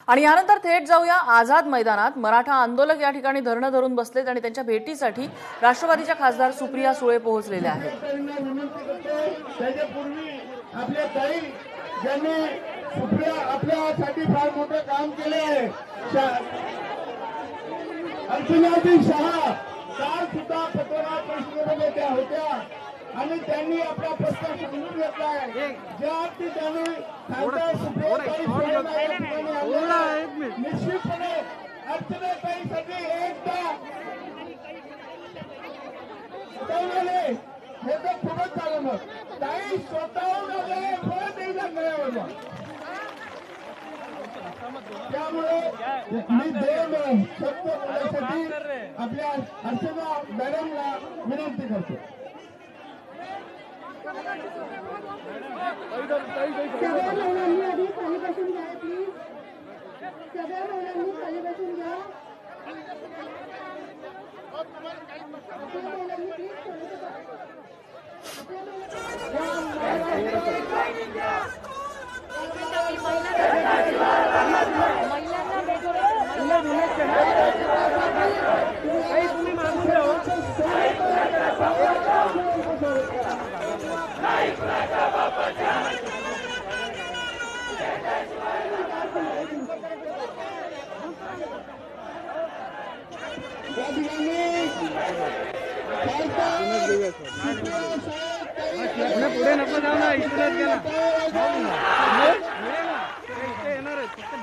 आणि यानंतर थेट जाऊया आझाद मैदानात। मराठा आंदोलक या ठिकाणी धरणं धरून बसलेत आणि त्यांच्या भेटीसाठी राष्ट्रवादीच्या खासदार सुप्रिया सुळे पोहोचलेल्या आहेत। आपल्या ताई ज्यांनी सुप्रिया आपल्यासाठी फार मोठं काम केले आहे। अर्चनाजी शहा काल सुद्धा पत्रकार परिषदेमध्ये त्या होत्या आणि त्यांनी आपला प्रश्न समजून घेतला आहे। ज्या ठिकाणी खासदार सुप्रियाताई सुळे निश्चितपणे अर्चनाताईसाठी एकदा हे तर खूपच झालं। मग ताई स्वतःहून आले परत एकदा गळ्यावर। त्यामुळे मी दोन शब्द बोलण्यासाठी आपल्या अर्चना मॅडमला विनंती करतो। सगळ्या महिलांनी आधी खाली बसून घ्या प्लीज। सगळ्या महिलांनी खाली बसून घ्या। पुढे नको जाऊ ना, इथूनच गेला येणार आहे फक्त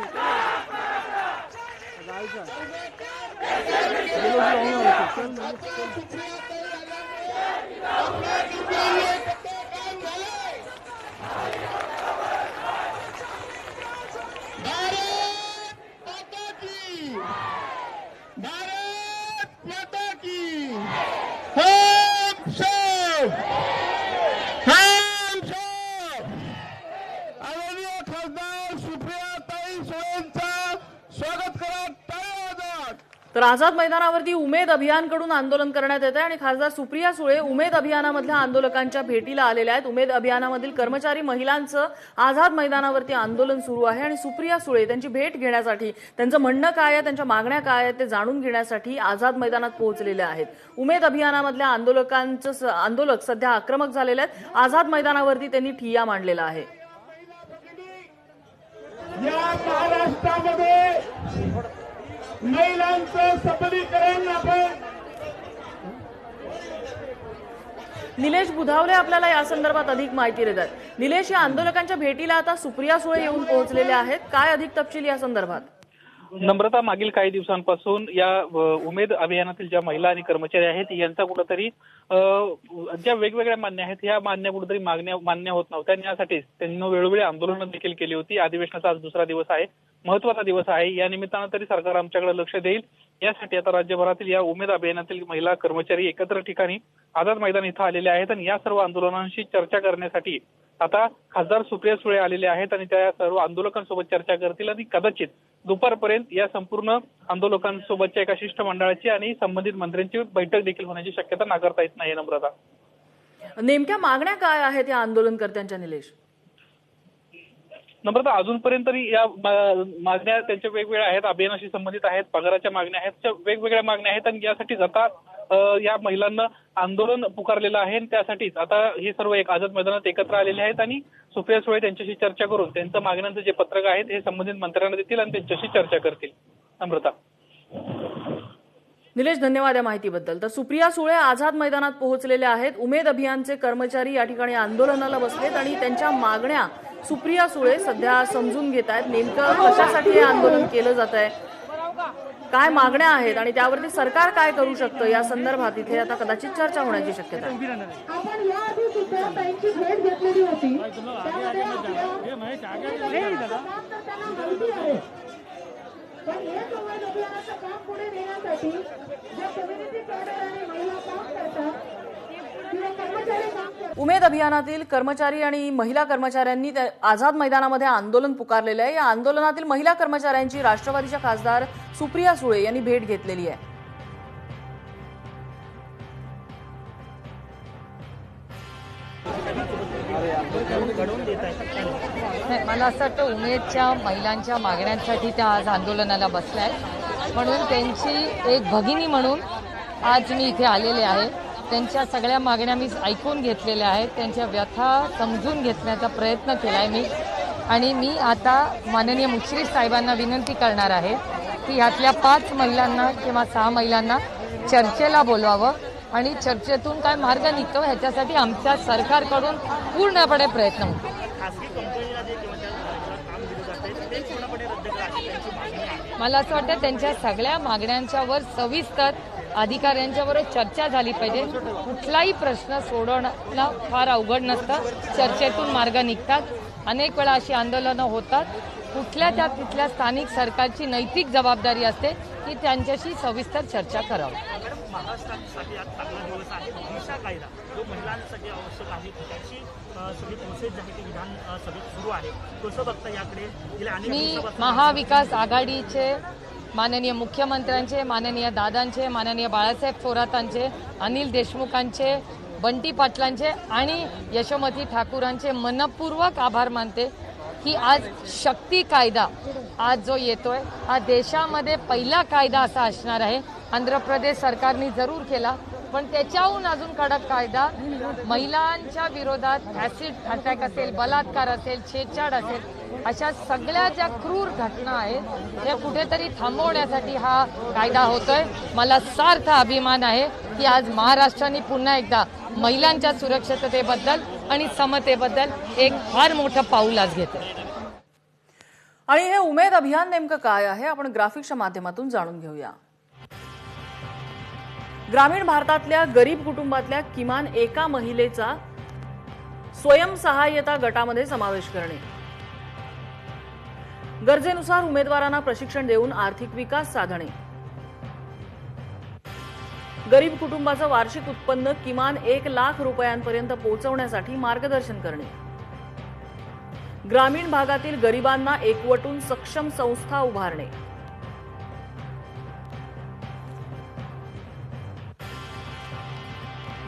तर आझाद मैदानावरती उमेद अभियानकडून आंदोलन करण्यात येते आणि खासदार सुप्रिया सुळे उमेद अभियानामधल्या आंदोलकांच्या भेटीला आलेल्या आहेत। उमेद अभियानामधील कर्मचारी महिलांचं आझाद मैदानावरती आंदोलन सुरू आहे आणि सुप्रिया सुळे त्यांची भेट घेण्यासाठी, त्यांचं म्हणणं काय आहे, त्यांच्या मागण्या काय आहेत ते जाणून घेण्यासाठी आझाद मैदानात पोहोचलेले आहेत। उमेद अभियानामधल्या आंदोलक सध्या आक्रमक झालेले आहेत। आझाद मैदानावरती त्यांनी ठिय्या मांडलेला आहे। या महाराष्ट्रामध्ये महिलांचं सबलीकरण आपण निलेश बुधावले आपल्याला या संदर्भात अधिक माहिती देतात। निलेश, या आंदोलकांच्या भेटीला आता सुप्रिया सुळे येऊन पोहोचलेल्या आहेत, काय अधिक तपशील या संदर्भात? नम्रता, मागील काही दिवसांपासून या उमेद अभियानातील ज्या महिला आणि कर्मचारी आहेत यांचा कुठेतरी ज्या वेगवेगळ्या मागण्या आहेत या मागण्या कुठेतरी मान्य होत नव्हत्या। यासाठीच त्यांनी वेळोवेळी आंदोलनं देखील केली होती। अधिवेशनाचा आज दुसरा दिवस आहे, महत्वाचा दिवस आहे। या निमित्तानं तरी सरकार आमच्याकडे लक्ष देईल यासाठी आता राज्यभरातील या उमेद अभियानातील महिला कर्मचारी एकत्र ठिकाणी आझाद मैदान इथं आलेले आहेत आणि या सर्व आंदोलनांशी चर्चा करण्यासाठी आता खासदार सुप्रिया सुळे आलेले आहेत आणि त्या सर्व आंदोलकांसोबत चर्चा करतील आणि कदाचित दुपारपर्यंत या संपूर्ण आंदोलकांसोबतच्या एका शिष्टमंडळाची आणि संबंधित मंत्र्यांची बैठक देखील होण्याची शक्यता नाकारता येत नाही। नम्रता, नेमक्या मागण्या काय आहेत या आंदोलनकर्त्यांच्या निलेश? नम्रता, अजूनपर्यंत तरी या मागण्या त्यांच्या वेगवेगळ्या आहेत, अभियानाशी संबंधित आहेत, पगाराच्या मागण्या आहेत, वेगवेगळ्या मागण्या आहेत आणि यासाठीच आता या महिलांना आंदोलन पुकारलेलं आहे। त्यासाठीच आता हे सर्व एक आझाद मैदानात एकत्र आलेले आहेत आणि सुप्रिया सुळे त्यांच्याशी चर्चा करून त्यांचं मागण्यांचं जे पत्रक आहेत हे संबंधित मंत्र्यांना देतील आणि त्यांच्याशी चर्चा करतील। नम्रता, निलेश, धन्यवाद या माहितीबद्दल। तर सुप्रिया सुळे आझाद मैदानात पोहोचलेल्या आहेत। उमेद अभियानचे कर्मचारी या ठिकाणी आंदोलनाला बसलेत आणि त्यांच्या मागण्या सुप्रिया सुळे सध्या समजून घेत आहेत। नेमकं कशासाठी हे आंदोलन केलं जात आहे, काय मागण्या आहेत आणि त्यावरती सरकार काय करू शकतं या संदर्भात इथे आता कदाचित चर्चा होण्याची शक्यता आहे। आपण याआधी सुद्धा ताईंची भेट घेतलेली होती, पण हे संवाद अभियानाचं काम पुढे नेण्यासाठी जे कम्युनिटी कॅडर आणि महिला काम करतात किंवा कर्मचारी काम करतात, उमेद अभियानातील कर्मचारी आणि महिला कर्मचाऱ्यांनी आझाद मैदानामध्ये आंदोलन पुकारलेलं आहे। या आंदोलनातील महिला कर्मचाऱ्यांची राष्ट्रवादीच्या खासदार सुप्रिया सुळे यांनी भेट घेतलेली आहे। घडवून देत आहे नाही, मला असं वाटतं उमेदच्या महिलांच्या मागण्यांसाठी त्या आज आंदोलनाला बसल्या आहेत, म्हणून त्यांची एक भगिनी म्हणून आज मी इथे आलेले आहे. त्यांच्या सगळ्या मागण्या मी ऐकून घेतलेल्या आहेत, त्यांच्या व्यथा समजून घेण्याचा प्रयत्न केला आहे मी. आणि मी आता माननीय मुश्रीफ साहेबांना विनंती करणार आहे की ह्यातल्या 5 महिलांना किंवा 6 महिलांना चर्चेला बोलवावं आणि चर्चेतून काय मार्ग निघतो ह्याच्यासाठी आमच्या सरकारकडून पूर्णपणे प्रयत्न होतो. मला असं वाटतं त्यांच्या सगळ्या मागण्यांच्या वर सविस्तर अधिकाऱ्यांच्याबरोबर चर्चा झाली पाहिजे. कुठलाही प्रश्न सोडवणं फार अवघड नसतं, चर्चेतून मार्ग निघतात. अनेक वेळा अशी आंदोलनं होतात. कुठल्या त्या तिथल्या स्थानिक सरकारची नैतिक जबाबदारी असते की त्यांच्याशी सविस्तर चर्चा करावी. महाराष्ट्रासाठी आज चांगला दिवस आहे. दिशा कायदा जो महिलांसाठी आवश्यक आहे त्याची सगळी प्रोसेस जी आहे ती विधानसभेत सुरू आहे. कसं बघता याकडे गेल्या अनेक मी दिवसापासून महाविकास आघाडीचे माननीय मुख्यमंत्र्यांचे, माननीय दादांचे, माननीय बाळासाहेब थोरातांचे, अनिल देशमुखांचे, बंटी पाटलांचे आणि यशोमती ठाकूरांचे मनपूर्वक आभार मानते की आज शक्ती कायदा आज जो येतोय हा देशामध्ये पहिला कायदा असा असणार आहे. आंध्र प्रदेश सरकारने जरूर केला, पण त्याच्याहून अजून कडक कायदा महिलांच्या विरोधात ॲसिड अटॅक असेल, बलात्कार असेल, छेडछाड असेल, अशा सगळ्या ज्या क्रूर घटना आहेत त्या कुठेतरी थांबवण्यासाठी हा कायदा होतोय. मला सार्थ अभिमान आहे की आज महाराष्ट्राने पुन्हा एकदा महिलांच्या सुरक्षिततेबद्दल आणि समतेबद्दल एक फार मोठं पाऊल आज घेतलं. आणि हे उमेद अभियान नेमकं काय आहे आपण ग्राफिक्सच्या माध्यमातून जाणून घेऊया. ग्रामीण भारतातल्या गरीब कुटुंबातल्या किमान एका महिलेचा स्वयंसहाय्यता गटामध्ये समावेश करणे, गरजेनुसार उमेदवारांना प्रशिक्षण देऊन आर्थिक विकास साधणे, गरीब कुटुंबाचं वार्षिक उत्पन्न किमान 1 लाख रुपयांपर्यंत पोहोचवण्यासाठी मार्गदर्शन करणे, ग्रामीण भागातील गरिबांना एकवटून सक्षम संस्था उभारणे,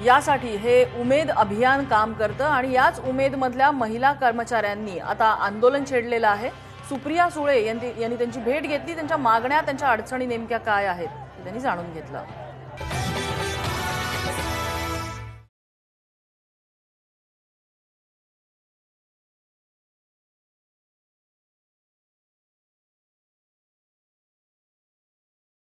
यासाठी हे उमेद अभियान काम करतं. आणि याच उमेदमधल्या महिला कर्मचाऱ्यांनी आता आंदोलन छेडलेलं आहे. सुप्रिया सुळे यांनी त्यांची भेट घेतली, त्यांच्या मागण्या, त्यांच्या अडचणी नेमक्या काय आहेत त्यांनी जाणून घेतलं.